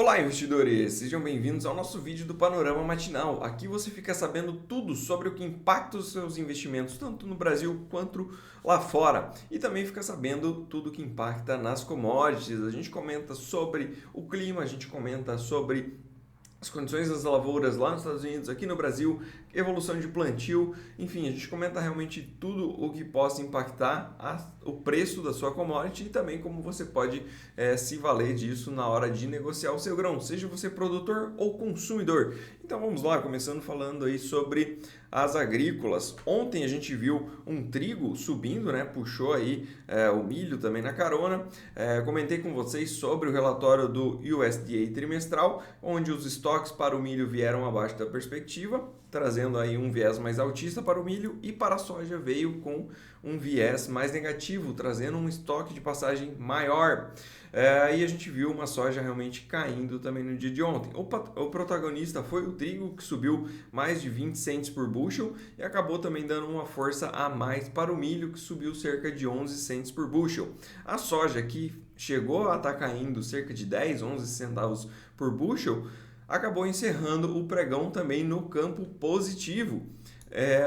Olá, investidores! Sejam bem-vindos ao nosso vídeo do Panorama Matinal. Aqui você fica sabendo tudo sobre o que impacta os seus investimentos, tanto no Brasil quanto lá fora. E também fica sabendo tudo o que impacta nas commodities. A gente comenta sobre o clima, a gente comenta sobre as condições das lavouras lá nos Estados Unidos, aqui no Brasil, evolução de plantio, enfim, a gente comenta realmente tudo o que possa impactar o preço da sua commodity e também como você pode se valer disso na hora de negociar o seu grão, seja você produtor ou consumidor. Então vamos lá, começando falando aí sobre as agrícolas. Ontem a gente viu um trigo subindo, né? Puxou aí o milho também na carona. Comentei com vocês sobre o relatório do USDA trimestral, onde os estoques para o milho vieram abaixo da perspectiva, trazendo aí um viés mais altista para o milho, e para a soja veio com um viés mais negativo, trazendo um estoque de passagem maior. E a gente viu uma soja realmente caindo também no dia de ontem. O protagonista foi o trigo, que subiu mais de 20 cents por bushel e acabou também dando uma força a mais para o milho, que subiu cerca de 11 cents por bushel. A soja, que chegou a estar caindo cerca de 10, 11 centavos por bushel, acabou encerrando o pregão também no campo positivo.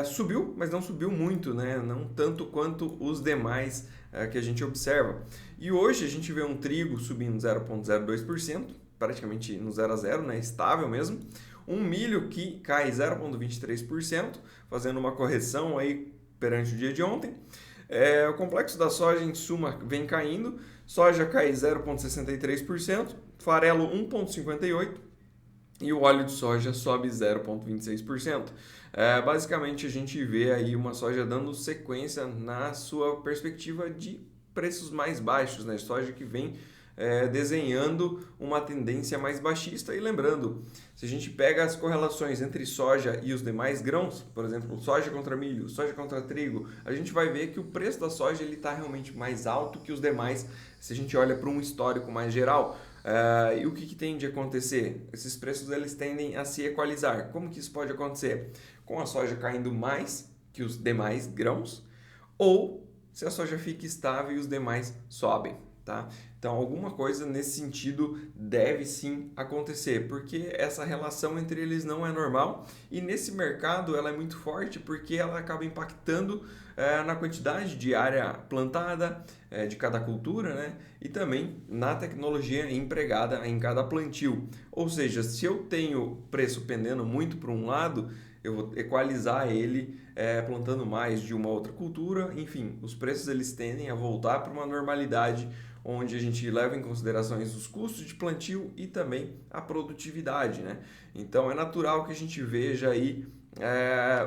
Subiu, mas não subiu muito, né? Não tanto quanto os demais que a gente observa. E hoje a gente vê um trigo subindo 0,02%, praticamente no 0 a 0, né? Estável mesmo. Um milho que cai 0,23%, fazendo uma correção aí perante o dia de ontem. O complexo da soja, em suma, vem caindo. Soja cai 0,63%, farelo 1,58%. E o óleo de soja sobe 0,26%. Basicamente, a gente vê aí uma soja dando sequência na sua perspectiva de preços mais baixos, né? Soja que vem desenhando uma tendência mais baixista. E lembrando, se a gente pega as correlações entre soja e os demais grãos, por exemplo, soja contra milho, soja contra trigo, a gente vai ver que o preço da soja está realmente mais alto que os demais, se a gente olha para um histórico mais geral. E o que tende a acontecer? Esses preços eles tendem a se equalizar. Como que isso pode acontecer? Com a soja caindo mais que os demais grãos, ou se a soja fica estável e os demais sobem, tá? Então, alguma coisa nesse sentido deve sim acontecer, porque essa relação entre eles não é normal, e nesse mercado ela é muito forte porque ela acaba impactando na quantidade de área plantada de cada cultura, né? E também na tecnologia empregada em cada plantio. Ou seja, se eu tenho preço pendendo muito para um lado, eu vou equalizar ele plantando mais de uma outra cultura. Enfim, os preços eles tendem a voltar para uma normalidade onde a gente leva em considerações os custos de plantio e também a produtividade, né? Então é natural que a gente veja aí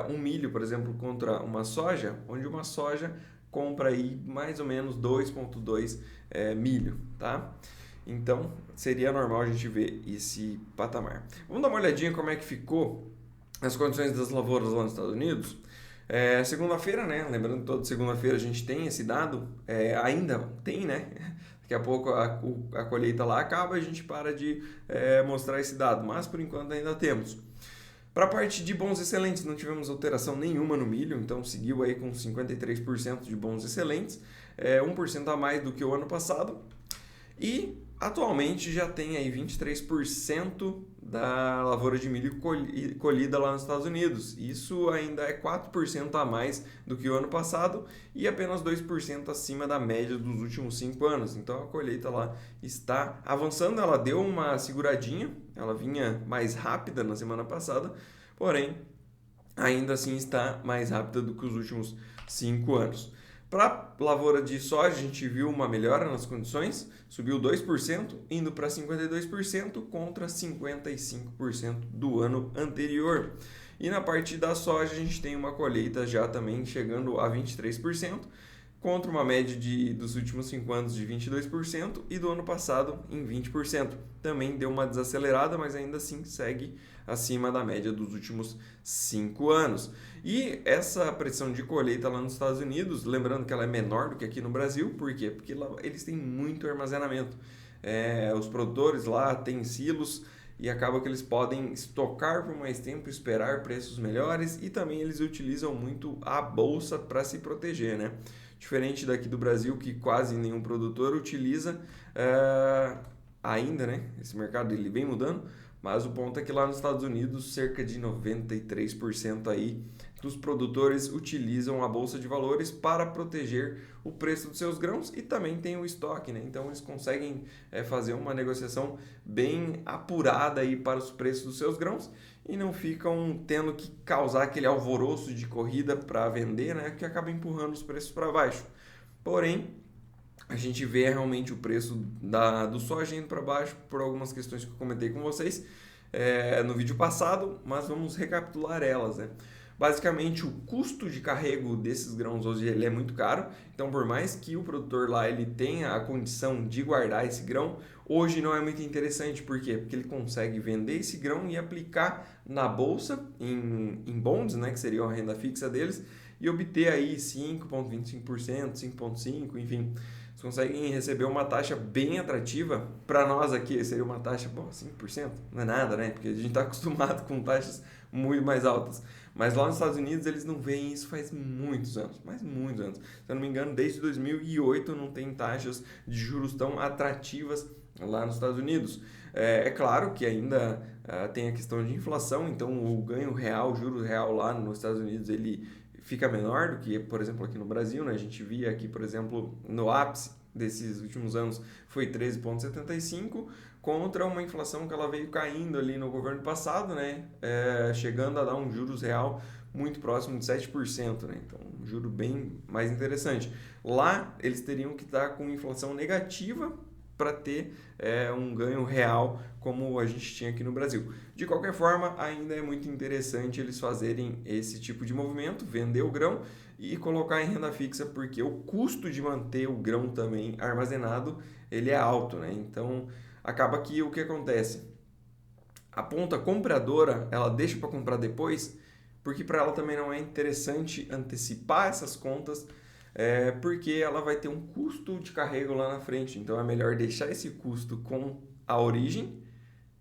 um milho, por exemplo, contra uma soja, onde uma soja compra aí mais ou menos 2,2 milho, tá? Então seria normal a gente ver esse patamar. Vamos dar uma olhadinha como é que ficou as condições das lavouras lá nos Estados Unidos. Segunda-feira, né? Lembrando que toda segunda-feira a gente tem esse dado, ainda tem, né? Daqui a pouco a colheita lá acaba e a gente para de mostrar esse dado, mas por enquanto ainda temos. Para a parte de bons excelentes, não tivemos alteração nenhuma no milho, então seguiu aí com 53% de bons excelentes, 1% a mais do que o ano passado. E atualmente já tem aí 23% da lavoura de milho colhida lá nos Estados Unidos. Isso ainda é 4% a mais do que o ano passado e apenas 2% acima da média dos últimos 5 anos. Então a colheita lá está avançando, ela deu uma seguradinha, ela vinha mais rápida na semana passada, porém ainda assim está mais rápida do que os últimos 5 anos. Para a lavoura de soja, a gente viu uma melhora nas condições, subiu 2%, indo para 52% contra 55% do ano anterior. E na parte da soja, a gente tem uma colheita já também chegando a 23%, contra uma média dos últimos 5 anos de 22% e do ano passado em 20%. Também deu uma desacelerada, mas ainda assim segue acima da média dos últimos 5 anos. E essa pressão de colheita lá nos Estados Unidos, lembrando que ela é menor do que aqui no Brasil, por quê? Porque lá eles têm muito armazenamento. Os produtores lá têm silos e acaba que eles podem estocar por mais tempo, esperar preços melhores, e também eles utilizam muito a bolsa para se proteger, né? Diferente daqui do Brasil, que quase nenhum produtor utiliza ainda, né? Esse mercado ele vem mudando, mas o ponto é que lá nos Estados Unidos cerca de 93% aí dos produtores utilizam a bolsa de valores para proteger o preço dos seus grãos e também tem o estoque, né? Então eles conseguem fazer uma negociação bem apurada aí para os preços dos seus grãos e não ficam tendo que causar aquele alvoroço de corrida para vender, né? Que acaba empurrando os preços para baixo. Porém, a gente vê realmente o preço do soja indo para baixo por algumas questões que eu comentei com vocês no vídeo passado, mas vamos recapitular elas, né? Basicamente, o custo de carrego desses grãos hoje ele é muito caro, então por mais que o produtor lá ele tenha a condição de guardar esse grão, hoje não é muito interessante. Por quê? Porque ele consegue vender esse grão e aplicar na bolsa, em bonds, né, que seria a renda fixa deles, e obter aí 5,25%, 5,5%, enfim. Eles conseguem receber uma taxa bem atrativa. Para nós aqui seria uma taxa, 5%, não é nada, né? Porque a gente está acostumado com taxas muito mais altas. Mas lá nos Estados Unidos eles não veem isso faz muitos anos, mas muitos anos. Se eu não me engano, desde 2008 não tem taxas de juros tão atrativas lá nos Estados Unidos. É claro que ainda tem a questão de inflação, então o ganho real, o juro real lá nos Estados Unidos ele fica menor do que, por exemplo, aqui no Brasil, né? A gente via aqui, por exemplo, no ápice desses últimos anos foi 13,75 contra uma inflação que ela veio caindo ali no governo passado, né? Chegando a dar um juros real muito próximo de 7%, né? Então, um juro bem mais interessante. Lá, eles teriam que estar com inflação negativa para ter um ganho real como a gente tinha aqui no Brasil. De qualquer forma, ainda é muito interessante eles fazerem esse tipo de movimento, vender o grão e colocar em renda fixa, porque o custo de manter o grão também armazenado, ele é alto, né? Então, acaba que o que acontece? A ponta compradora, ela deixa para comprar depois, porque para ela também não é interessante antecipar essas contas, porque ela vai ter um custo de carrego lá na frente. Então é melhor deixar esse custo com a origem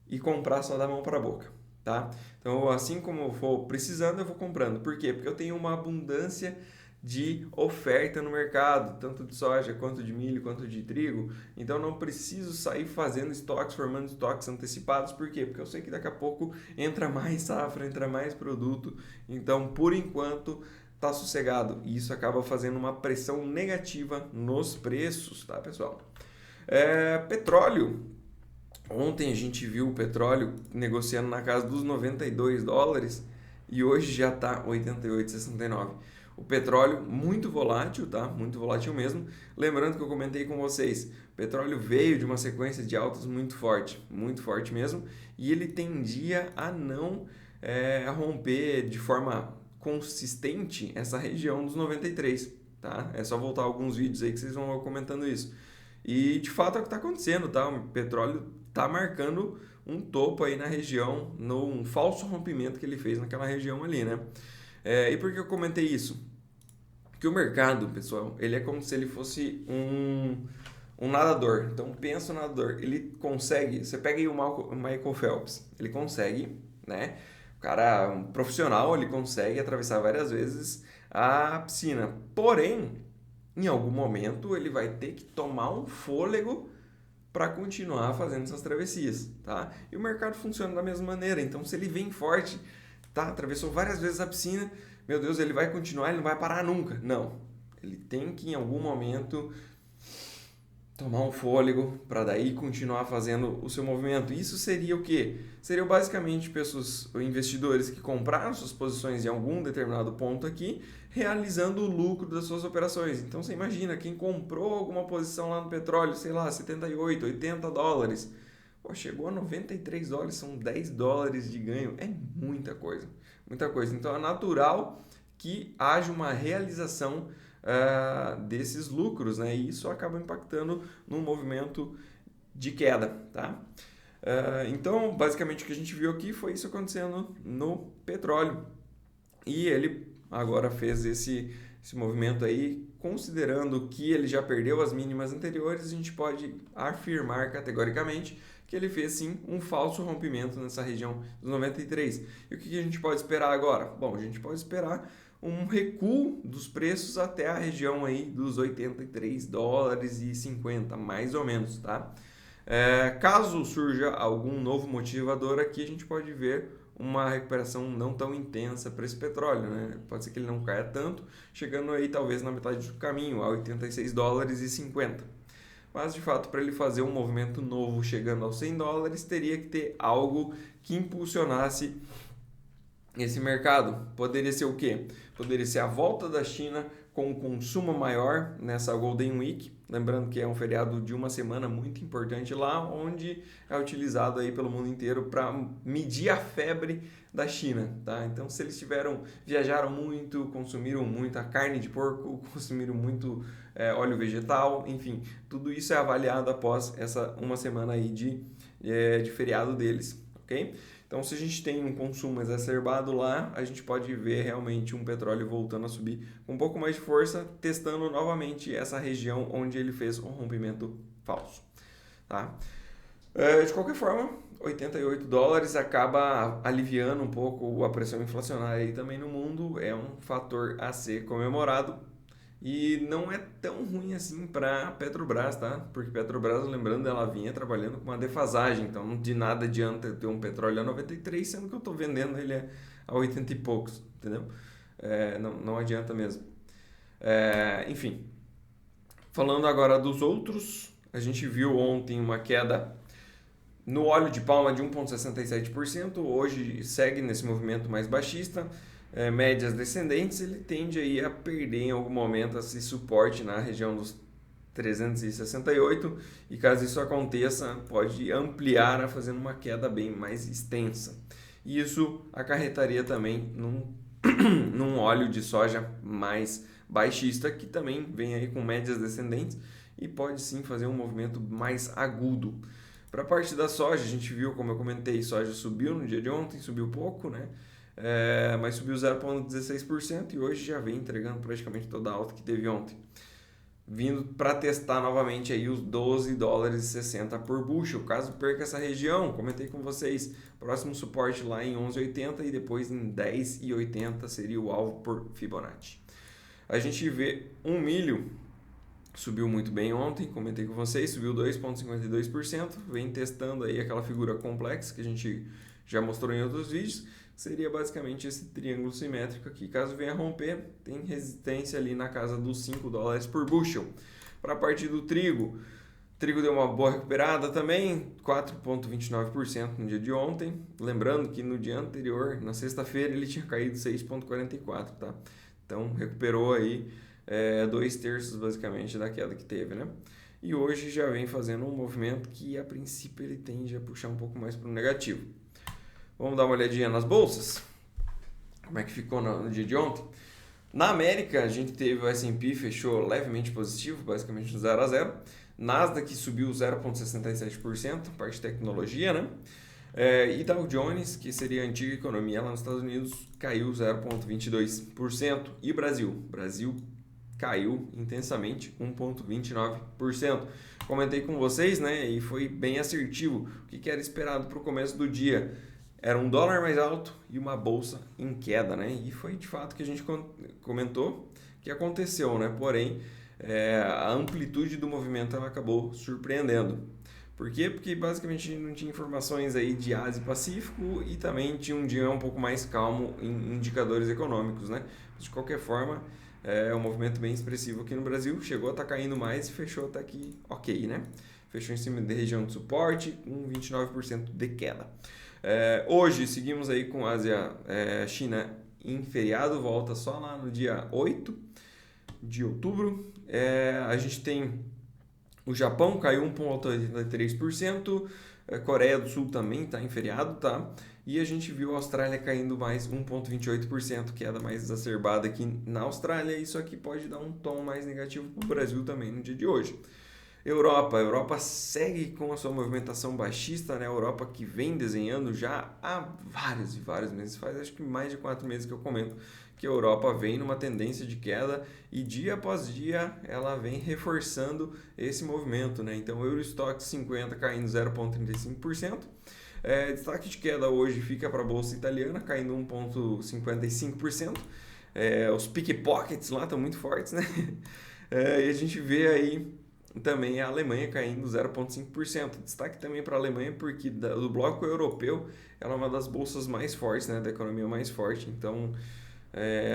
e comprar só da mão para a boca, tá? Então assim como eu for precisando, eu vou comprando. Por quê? Porque eu tenho uma abundância de oferta no mercado, tanto de soja, quanto de milho, quanto de trigo. Então não preciso sair fazendo estoques, formando estoques antecipados. Por quê? Porque eu sei que daqui a pouco entra mais safra, entra mais produto. Então, por enquanto, tá sossegado. E isso acaba fazendo uma pressão negativa nos preços, tá, pessoal? Petróleo. Ontem a gente viu o petróleo negociando na casa dos $92 e hoje já está 88,69. O petróleo muito volátil, tá? Muito volátil mesmo. Lembrando que eu comentei com vocês, o petróleo veio de uma sequência de altas muito forte mesmo, e ele tendia a não romper de forma consistente essa região dos 93, tá? É só voltar alguns vídeos aí que vocês vão comentando isso. E de fato é o que está acontecendo, tá? O petróleo está marcando um topo aí na região, num falso rompimento que ele fez naquela região ali, né? E por que eu comentei isso? Porque o mercado, pessoal, ele é como se ele fosse um nadador. Então pensa o nadador, ele consegue, você pega aí o Michael Phelps, ele consegue, né? O cara, um profissional, ele consegue atravessar várias vezes a piscina. Porém, em algum momento ele vai ter que tomar um fôlego para continuar fazendo essas travessias, tá? E o mercado funciona da mesma maneira. Então, se ele vem forte, tá? Atravessou várias vezes a piscina, meu Deus, ele vai continuar, ele não vai parar nunca. Não, ele tem que em algum momento tomar um fôlego para daí continuar fazendo o seu movimento. Isso seria o quê? Seriam basicamente pessoas, investidores que compraram suas posições em algum determinado ponto aqui, realizando o lucro das suas operações. Então você imagina, quem comprou alguma posição lá no petróleo, sei lá, 78, 80 dólares, pô, chegou a 93 dólares, são 10 dólares de ganho, é muita coisa, muita coisa. Então é natural que haja uma realização desses lucros, né? E isso acaba impactando no movimento de queda, tá? Então, basicamente o que a gente viu aqui foi isso acontecendo no petróleo. E ele agora fez esse movimento aí, considerando que ele já perdeu as mínimas anteriores, a gente pode afirmar categoricamente que ele fez sim um falso rompimento nessa região dos 93. E o que a gente pode esperar agora? Bom, a gente pode esperar um recuo dos preços até a região aí dos 83 dólares e 50, mais ou menos, tá? Caso surja algum novo motivador aqui, a gente pode ver uma recuperação não tão intensa para esse petróleo, né? Pode ser que ele não caia tanto, chegando aí talvez na metade do caminho, a 86 dólares e 50. Mas, de fato, para ele fazer um movimento novo chegando aos 100 dólares, teria que ter algo que impulsionasse esse mercado. Poderia ser o quê? Poderia ser a volta da China com um consumo maior nessa Golden Week. Lembrando que é um feriado de uma semana muito importante lá, onde é utilizado aí pelo mundo inteiro para medir a febre da China, tá? Então, se eles viajaram muito, consumiram muita carne de porco, consumiram muito óleo vegetal, enfim, tudo isso é avaliado após essa uma semana aí de feriado deles, ok? Então, se a gente tem um consumo exacerbado lá, a gente pode ver realmente um petróleo voltando a subir com um pouco mais de força, testando novamente essa região onde ele fez um rompimento falso. Tá? De qualquer forma, 88 dólares acaba aliviando um pouco a pressão inflacionária aí também no mundo, é um fator a ser comemorado. E não é tão ruim assim para Petrobras, tá? Porque Petrobras, lembrando, ela vinha trabalhando com uma defasagem, então de nada adianta eu ter um petróleo a 93, sendo que eu estou vendendo ele a 80 e poucos, entendeu? Não adianta mesmo. Enfim, falando agora dos outros, a gente viu ontem uma queda no óleo de palma de 1,67%, hoje segue nesse movimento mais baixista, médias descendentes, ele tende aí a perder em algum momento esse suporte na região dos 368 e caso isso aconteça, pode ampliar fazendo uma queda bem mais extensa. E isso acarretaria também num óleo de soja mais baixista, que também vem aí com médias descendentes e pode sim fazer um movimento mais agudo. Para a parte da soja, a gente viu, como eu comentei, soja subiu no dia de ontem, subiu pouco, né? Mas subiu 0,16% e hoje já vem entregando praticamente toda a alta que teve ontem. Vindo para testar novamente aí os 12 dólares e 60 por bushel. Caso perca essa região, comentei com vocês, próximo suporte lá em 11,80 e depois em 10,80 seria o alvo por Fibonacci. A gente vê um milho, subiu muito bem ontem, comentei com vocês, subiu 2,52%, vem testando aí aquela figura complexa que a gente já mostrou em outros vídeos, seria basicamente esse triângulo simétrico aqui. Caso venha romper, tem resistência ali na casa dos 5 dólares por bushel. Para a parte do trigo, o trigo deu uma boa recuperada também, 4,29% no dia de ontem. Lembrando que no dia anterior, na sexta-feira, ele tinha caído 6,44%, tá? Então recuperou aí 2/3 basicamente da queda que teve, né? E hoje já vem fazendo um movimento que a princípio ele tende a puxar um pouco mais para o negativo. Vamos dar uma olhadinha nas bolsas? Como é que ficou no dia de ontem? Na América, a gente teve o S&P fechou levemente positivo, basicamente no 0 a 0. Nasdaq subiu 0,67%, parte de tecnologia, né? E Dow Jones, que seria a antiga economia lá nos Estados Unidos, caiu 0,22%. E Brasil caiu intensamente 1,29%. Comentei com vocês, né? E foi bem assertivo. O que era esperado para o começo do dia? Era um dólar mais alto e uma bolsa em queda, né? E foi de fato que a gente comentou que aconteceu, né? Porém, a amplitude do movimento ela acabou surpreendendo. Por quê? Porque basicamente não tinha informações aí de Ásia e Pacífico e também tinha um dia um pouco mais calmo em indicadores econômicos, né? De qualquer forma, é um movimento bem expressivo aqui no Brasil, chegou a estar caindo mais e fechou até aqui ok, né? Fechou em cima da região de suporte com 29% de queda. Hoje seguimos aí com Ásia, China em feriado, volta só lá no dia 8 de outubro. A gente tem o Japão caiu 1,83%, Coreia do Sul também está em feriado, tá? E a gente viu a Austrália caindo mais 1,28%, queda mais exacerbada aqui na Austrália. Isso aqui pode dar um tom mais negativo para o Brasil também no dia de hoje. A Europa segue com a sua movimentação baixista, né? A Europa que vem desenhando já há vários e vários meses, faz acho que mais de 4 meses que eu comento que a Europa vem numa tendência de queda e dia após dia ela vem reforçando esse movimento, né? Então o Eurostoxx 50 caindo 0,35%, destaque de queda hoje fica para a Bolsa Italiana caindo 1,55%, os pickpockets lá estão muito fortes, né? E a gente vê aí também a Alemanha caindo 0,5%. Destaque também para a Alemanha porque do bloco europeu ela é uma das bolsas mais fortes, né, da economia mais forte, então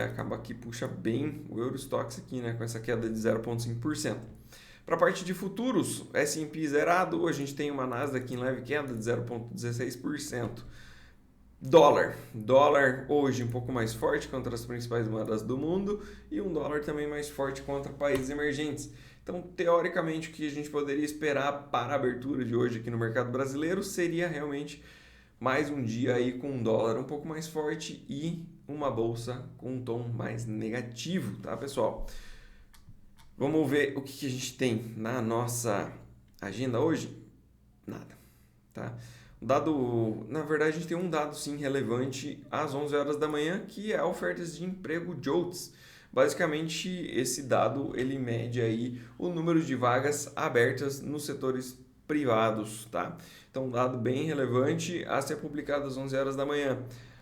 acaba que puxa bem o Eurostoxx aqui, né, com essa queda de 0,5%. Para a parte de futuros, S&P zerado, a gente tem uma Nasdaq em leve queda de 0,16%. Dólar hoje um pouco mais forte contra as principais moedas do mundo e um dólar também mais forte contra países emergentes. Então, teoricamente, o que a gente poderia esperar para a abertura de hoje aqui no mercado brasileiro seria realmente mais um dia aí com um dólar um pouco mais forte e uma bolsa com um tom mais negativo, tá, pessoal? Vamos ver o que a gente tem na nossa agenda hoje? Nada, tá? Na verdade, a gente tem um dado sim relevante às 11 horas da manhã, que é a ofertas de emprego JOLTS. Basicamente, esse dado ele mede aí o número de vagas abertas nos setores privados, tá? Então, um dado bem relevante a ser publicado às 11 horas da manhã.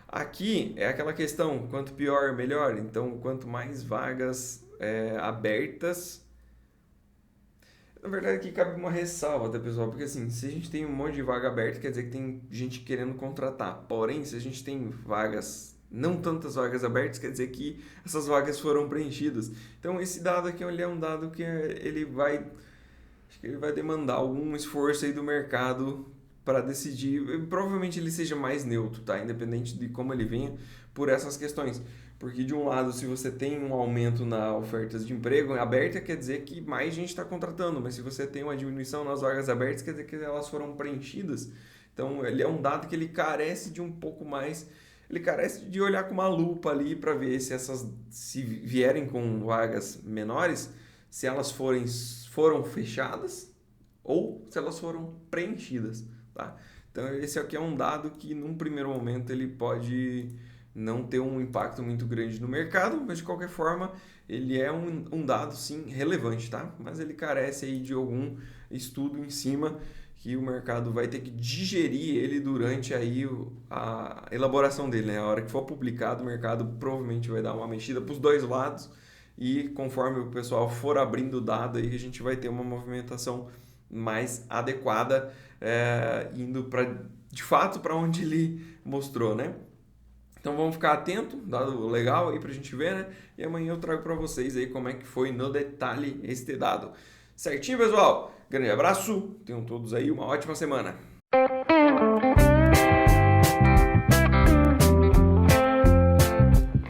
Aqui é aquela questão, quanto pior, melhor. Então, quanto mais vagas abertas. Na verdade, aqui cabe uma ressalva, tá, pessoal? Porque assim, se a gente tem um monte de vaga aberta, quer dizer que tem gente querendo contratar. Porém, se a gente tem vagas, não tantas vagas abertas, quer dizer que essas vagas foram preenchidas. Então, esse dado aqui ele é um dado que acho que ele vai demandar algum esforço aí do mercado para decidir. Provavelmente ele seja mais neutro, tá? Independente de como ele venha, por essas questões. Porque de um lado, se você tem um aumento na ofertas de emprego aberta, quer dizer que mais gente está contratando, mas se você tem uma diminuição nas vagas abertas, quer dizer que elas foram preenchidas. Então, ele é um dado que ele carece de um pouco mais, ele carece de olhar com uma lupa ali para ver se vierem com vagas menores, se elas foram fechadas ou se elas foram preenchidas, tá? Então, esse aqui é um dado que, num primeiro momento, ele pode não ter um impacto muito grande no mercado, mas de qualquer forma ele é um dado sim relevante, tá? Mas ele carece aí de algum estudo em cima que o mercado vai ter que digerir ele durante aí a elaboração dele, né? A hora que for publicado, o mercado provavelmente vai dar uma mexida para os dois lados e conforme o pessoal for abrindo o dado aí a gente vai ter uma movimentação mais adequada, indo para de fato para onde ele mostrou, né? Então vamos ficar atento, dado legal aí pra gente ver, né? E amanhã eu trago para vocês aí como é que foi no detalhe este dado. Certinho, pessoal? Grande abraço, tenham todos aí uma ótima semana.